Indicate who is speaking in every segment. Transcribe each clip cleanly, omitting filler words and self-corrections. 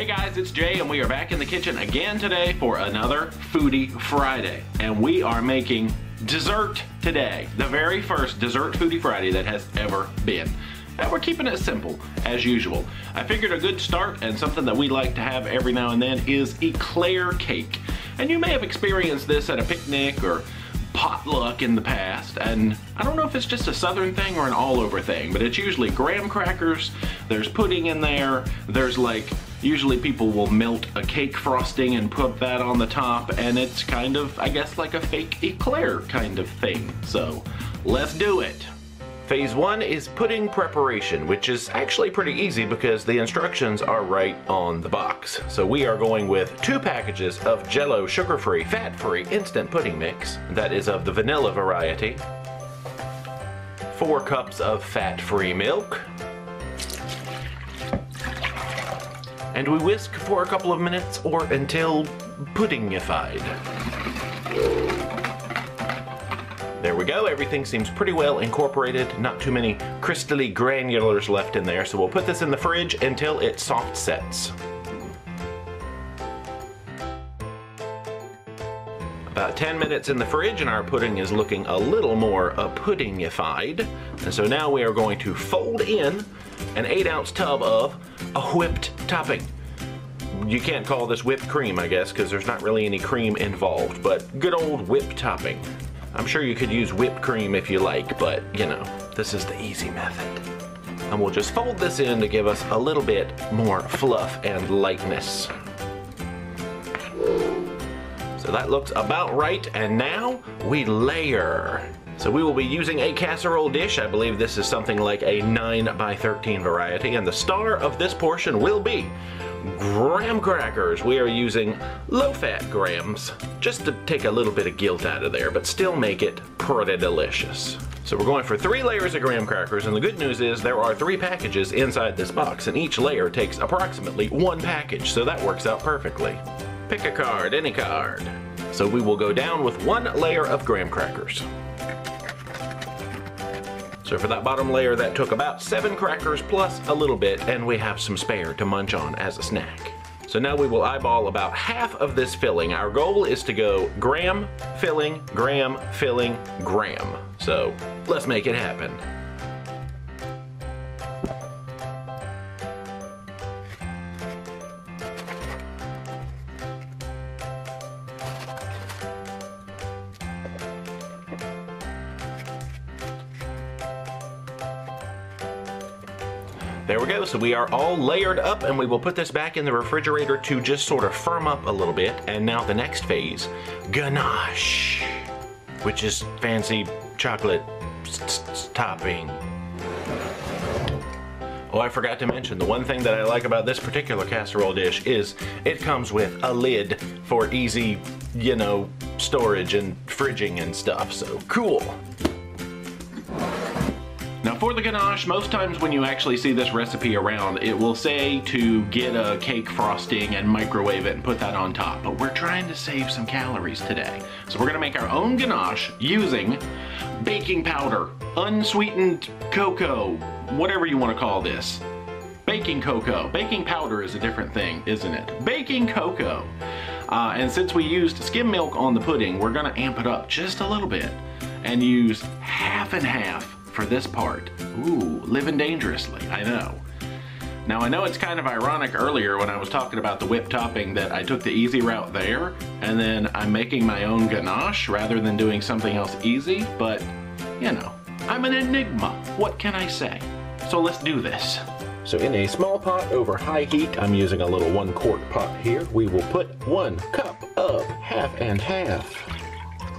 Speaker 1: Hey guys, it's Jay and we are back in the kitchen again today for another Foodie Friday. And we are making dessert today. The very first dessert Foodie Friday that has ever been. And we're keeping it simple, as usual. I figured a good start and something that we like to have every now and then is eclair cake. And you may have experienced this at a picnic or potluck in the past, and I don't know if it's just a southern thing or an all over thing, but it's usually graham crackers, there's pudding in there, there's like, usually people will melt a cake frosting and put that on the top, and it's kind of, I guess, like a fake eclair kind of thing. So, let's do it. Phase 1 is pudding preparation, which is actually pretty easy because the instructions are right on the box. So we are going with 2 packages of Jello sugar-free, fat-free instant pudding mix that is of the vanilla variety, 4 cups of fat-free milk, and we whisk for a couple of minutes or until puddingified. There we go, everything seems pretty well incorporated, not too many crystally granulars left in there, so we'll put this in the fridge until it soft sets. About 10 minutes in the fridge and our pudding is looking a little more puddingified. And so now we are going to fold in an 8-ounce tub of a whipped topping. You can't call this whipped cream, I guess, because there's not really any cream involved, but good old whipped topping. I'm sure you could use whipped cream if you like, but, you know, this is the easy method. And we'll just fold this in to give us a little bit more fluff and lightness. So that looks about right, and now we layer. So we will be using a casserole dish. I believe this is something like a 9 by 13 variety, and the star of this portion will be graham crackers. We are using low-fat grahams, just to take a little bit of guilt out of there, but still make it pretty delicious. So we're going for 3 layers of graham crackers, and the good news is there are 3 packages inside this box, and each layer takes approximately 1 package, so that works out perfectly. Pick a card, any card. So we will go down with 1 layer of graham crackers. So for that bottom layer, that took about 7 crackers plus a little bit, and we have some spare to munch on as a snack. So now we will eyeball about half of this filling. Our goal is to go graham, filling, graham, filling, graham. So let's make it happen. There we go, so we are all layered up, and we will put this back in the refrigerator to just sort of firm up a little bit. And now the next phase, ganache, which is fancy chocolate topping. Oh, I forgot to mention, the one thing that I like about this particular casserole dish is it comes with a lid for easy, you know, storage and fridging and stuff, so cool. Now for the ganache, most times when you actually see this recipe around, it will say to get a cake frosting and microwave it and put that on top. But we're trying to save some calories today. So we're gonna make our own ganache using baking powder, unsweetened cocoa, whatever you wanna call this. Baking cocoa. Baking powder is a different thing, isn't it? Baking cocoa. And since we used skim milk on the pudding, we're gonna amp it up just a little bit and use half and half for this part. Ooh, living dangerously, I know. Now I know it's kind of ironic earlier when I was talking about the whipped topping that I took the easy route there, and then I'm making my own ganache rather than doing something else easy, but, you know, I'm an enigma. What can I say? So let's do this. So in a small pot over high heat, I'm using a little 1-quart pot here, we will put 1 cup of half and half.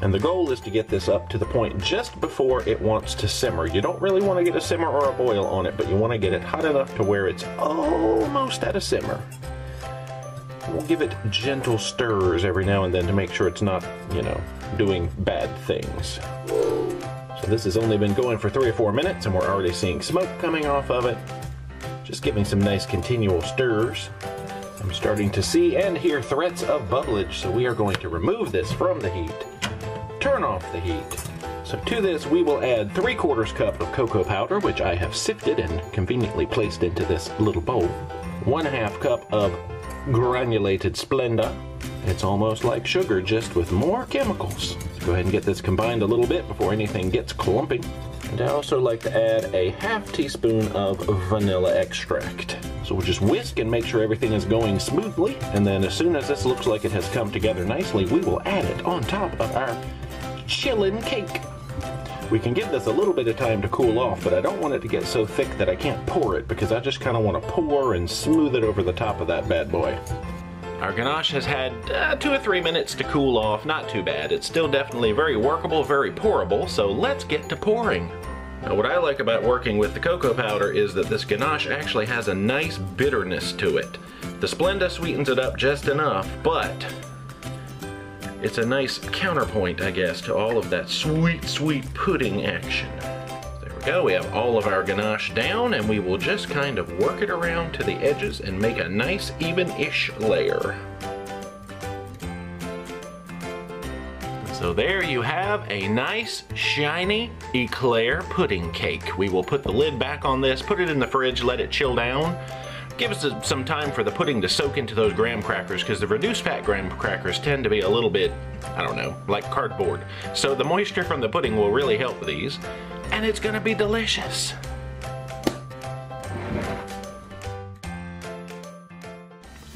Speaker 1: And the goal is to get this up to the point just before it wants to simmer. You don't really want to get a simmer or a boil on it, but you want to get it hot enough to where it's almost at a simmer. We'll give it gentle stirs every now and then to make sure it's not, you know, doing bad things. So this has only been going for 3 or 4 minutes, and we're already seeing smoke coming off of it. Just giving some nice continual stirs. I'm starting to see and hear threats of bubblage, so we are going to remove this from the heat. Turn off the heat. So to this we will add 3/4 cup of cocoa powder, which I have sifted and conveniently placed into this little bowl. 1/2 cup of granulated Splenda. It's almost like sugar, just with more chemicals. Let's go ahead and get this combined a little bit before anything gets clumping. And I also like to add a half teaspoon of vanilla extract. So we'll just whisk and make sure everything is going smoothly. And then as soon as this looks like it has come together nicely, we will add it on top of our chillin' cake. We can give this a little bit of time to cool off, but I don't want it to get so thick that I can't pour it, because I just kind of want to pour and smooth it over the top of that bad boy. Our ganache has had 2 or 3 minutes to cool off. Not too bad. It's still definitely very workable, very pourable, so let's get to pouring. Now, what I like about working with the cocoa powder is that this ganache actually has a nice bitterness to it. The Splenda sweetens it up just enough, but it's a nice counterpoint, I guess, to all of that sweet, sweet pudding action. There we go. We have all of our ganache down, and we will just kind of work it around to the edges and make a nice even-ish layer. So there you have a nice, shiny eclair pudding cake. We will put the lid back on this, put it in the fridge, let it chill down. Give us some time for the pudding to soak into those graham crackers, because the reduced fat graham crackers tend to be a little bit, I don't know, like cardboard. So the moisture from the pudding will really help these, and it's gonna be delicious.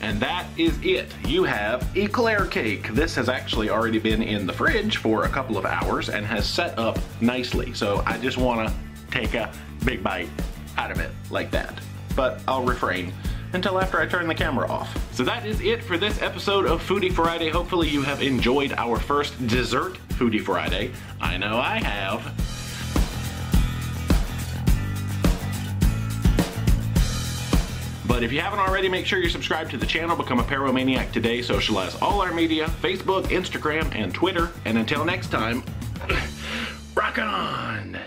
Speaker 1: And that is it. You have eclair cake. This has actually already been in the fridge for a couple of hours and has set up nicely. So I just wanna take a big bite out of it like that. But I'll refrain until after I turn the camera off. So that is it for this episode of Foodie Friday. Hopefully you have enjoyed our first dessert Foodie Friday. I know I have. But if you haven't already, make sure you're subscribed to the channel, become a Paromaniac today, socialize all our media, Facebook, Instagram, and Twitter. And until next time, rock on!